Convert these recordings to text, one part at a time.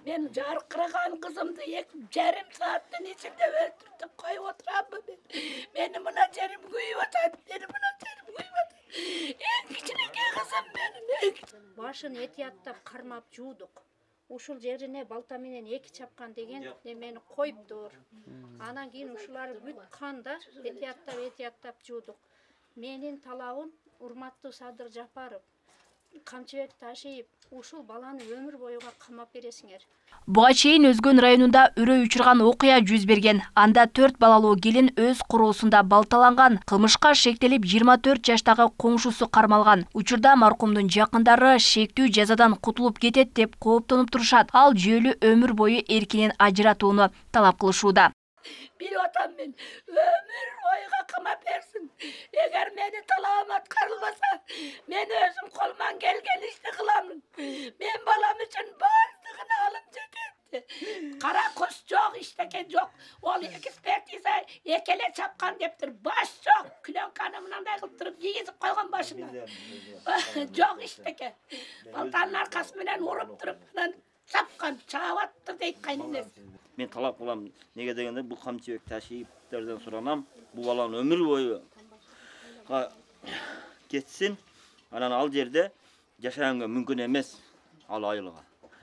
Ben jarqırgan kızımdı 2,5 saatten içinde öldürdüm, koyup oturamı ben. Benim buna canım kuyuvatat, benim buna canım kuyuvatat. En küçük kızım benim. Başını etiyattap karmap juuduk. Ушул жерине балта менен 2 чапкан деген немени коюптур. Анан кийин ушулар бүт канда этияттап жуудук. Менин талабым урматтуу Садыр Жапаров, камчыбек Ташиев, ушул баланы өмүр боюга камап бересиңер. Буга чейин Өзгөн районунда үрөй учурган окуя жүз берген. Анда 4 балалуу келин өз куроосунда балталанган. Кылмышка шектелип 24 жаштагы коңшусу кармалган. Учурда маркумдун жакындары шектүү жазадан кутулуп кетет деп кооптонуп турушат. Ал жүйөлүү өмүр бою эркинен ажыратууну талап кылышууда. Bir otam ben ömür boyuga kamap bersin. Eğer meni talabım atkarılmasa, men özüm kolman gelgen işte kılamın. Men balam için bardığını alım çekepti. Kara kus çok işteken yok. Ol ekspertize ekele çapkan deptir. Baş çok. Külön kanımından da kıltırıp yiyizip koygan başına. Çok işteken. Baltanın arkasından vurup durup çapkan çavattır deyip kaynınesi. Men talap kılam nege degende bu Kamçыбек Ташиевтерден суранам. Bu balanın ömür boyu ketsin. Anan al jerde жашаганга мүмкүн эмес ал айылга.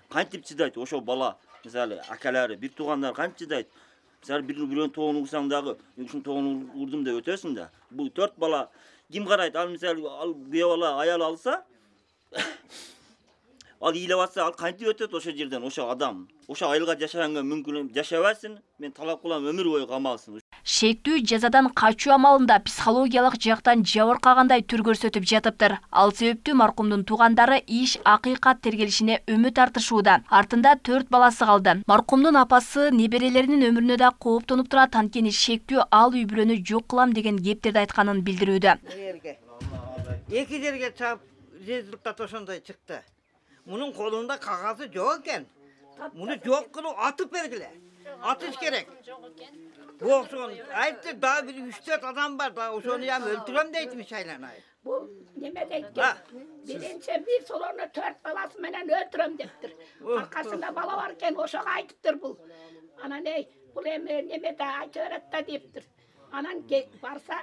Кантип чыдайт ошо бала? Мисалы акалары, бир туугандар кантип чыдайт? Мисалы бирөөнүн тоогун урсаң дагы, ушунун тоогун урдум деп өтөсүң да. Бул 4 бала ким карайт? Ал мисалы ал күйөө бала аял алса, ал ыйлап атса, ал кантип өтөт ошо жерден ошо адам? Ошо айылга жашаганга мүмкүн жашабасын, мен талап кылам өмүр бою камалсын. Шектүү жазадан качуу амалында психологиялык жактан жабыркагандай түр көрсөтүп жатыптыр. Ал себептүү маркумдун туугандары иш акыйкат тергелишине үмүт артышууда. Артында 4 баласы калды. Маркумдун апасы неберелеринин өмүрүнө да кооптонуп турат, анткени шектүү ал үй бүлөнү жок кылам деген кептерди айтканын билдирүүдө. Эки жерге чап, результат ошондой чыкты. Мунун колунда кагазы жок экен. Муну жок кылып атып бергиле. Атыш керек. Боксон айтты да бир 3-4 адам бар да ошону ям өлтүрөм дейтmiş айланай. Bu neme deyken, birinci bir solonu 4 balası menen öldürüm deptir. Arkasında bala varken oşağa aytıptır bul. Ana ne, bul neme de aytı öğretti deyiptir. Anan varsa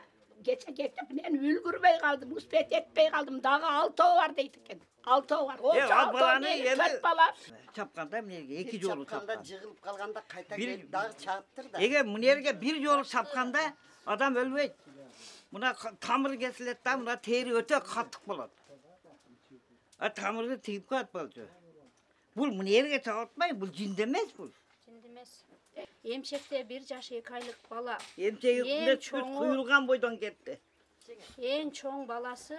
geçe ben ülgürmey kaldım, uspet etmey kaldım. Dağı 6 var deydikken. 6 var. O 6 değil, 4 bala. Çapkanda mınerge 2 jolu çapkan. Jığılıp kalganda kayta gelip dağı çağıttır da. Eğer mınerge 1 jolu çapkanda adam ölmeyt. Buna tamır kesilet da buna teri öte kattık bolat. Tamırı teyip kat boldu. Bul mınerge çağırtmayın, bul cindemez bul. Cindemez. Emşekte 1 jaş 2 aylık bala. Emşekte çöt kuyulgan boydan gitti. En çoğun balası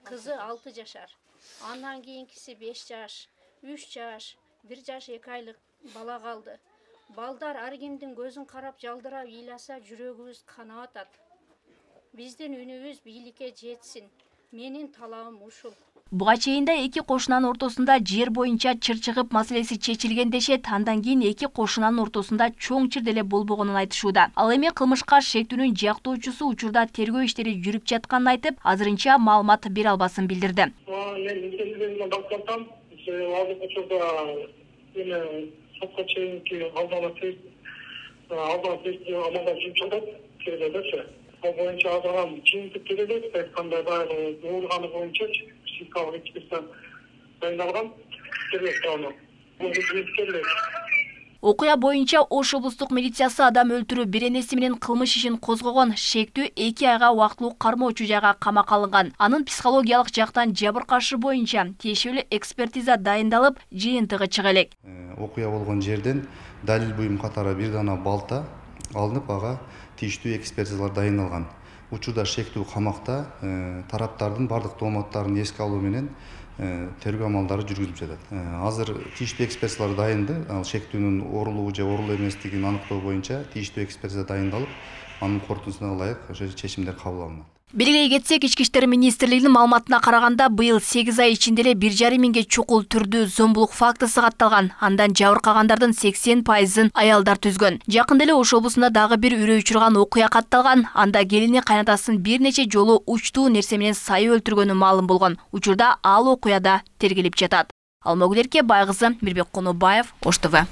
kızı 6 yaşar. Andan keyinkisi 5 yaş, 3 yaş, 1 yaş 2 aylık bala kaldı. Baldar argimdin gözün karap jaldıra iylasa жүрөгүбүз kana atat. Биздин үнүбүз бийликке жетсин. Менин талабым ушул. Буга чейин да 2 кошунанын ортосунда жер боюнча чыр чыгып маселеси чечилген дешет. Андан кийин 2 кошунанын ортосунда чоң чыр деле болбогонун айтышууда. Ал эми кылмышка шектүүнүн жактоочусу учурда тергөө иштери жүрүп жатканын айтып, азырынча маалымат бере албасын билдирди. O boyunca adam çiğnitip geldi. Kanda da doğurganı boyunca psikolog eksperimen dayandırgan gerekli onu. Bu riskli. Окуя боюнча Ош облустук милициясы адам өлтүрүү беренеси менен кылмыш ишин козгогон. Шектүү 2 айга убактылуу кармоочу жайга камакка алынган. Анын психологиялык жактан жабыркашы боюнча тиешелүү экспертиза дайындалып, жыйынтыгы чыга элек. Окуя болгон жерден далил буюм катары 1 дана балта алынып, ага тийиштүү экспертизалар дайындалган. Учурда шектүү камакта тараптардын бардык дооматтарын эске алуу менен тергөө амалдары жүргүзүлүп жатат. Азыр тийиштүү экспертизалар дайынды. Ал шектүүнүн орулуу же орул эместигин аныктоо боюнча тийиштүү экспертиза дайындалып, анын корутундусуна ылайык чечимдер кабыл алынат. Белгилей кетсек, Ички иштер министрлигинин маалыматына караганда, быйыл 8 ай ичинде эле 1,5 миңге чукул түрдүү зомбулук фактысы катталган. Андан жабыркагандардын 80%-ын аялдар түзгөн. Жакында эле Ош облусунда дагы бир үрөй учурган окуя катталган. Анда келини кайнатасын бир нече жолу учтуу нерсе менен сайып өлтүргөнү маалым болгон. Учурда ал окуяда тергелип жатат. Алмагүл Байгызы, Мирбек Конобаев, Ош ТВ.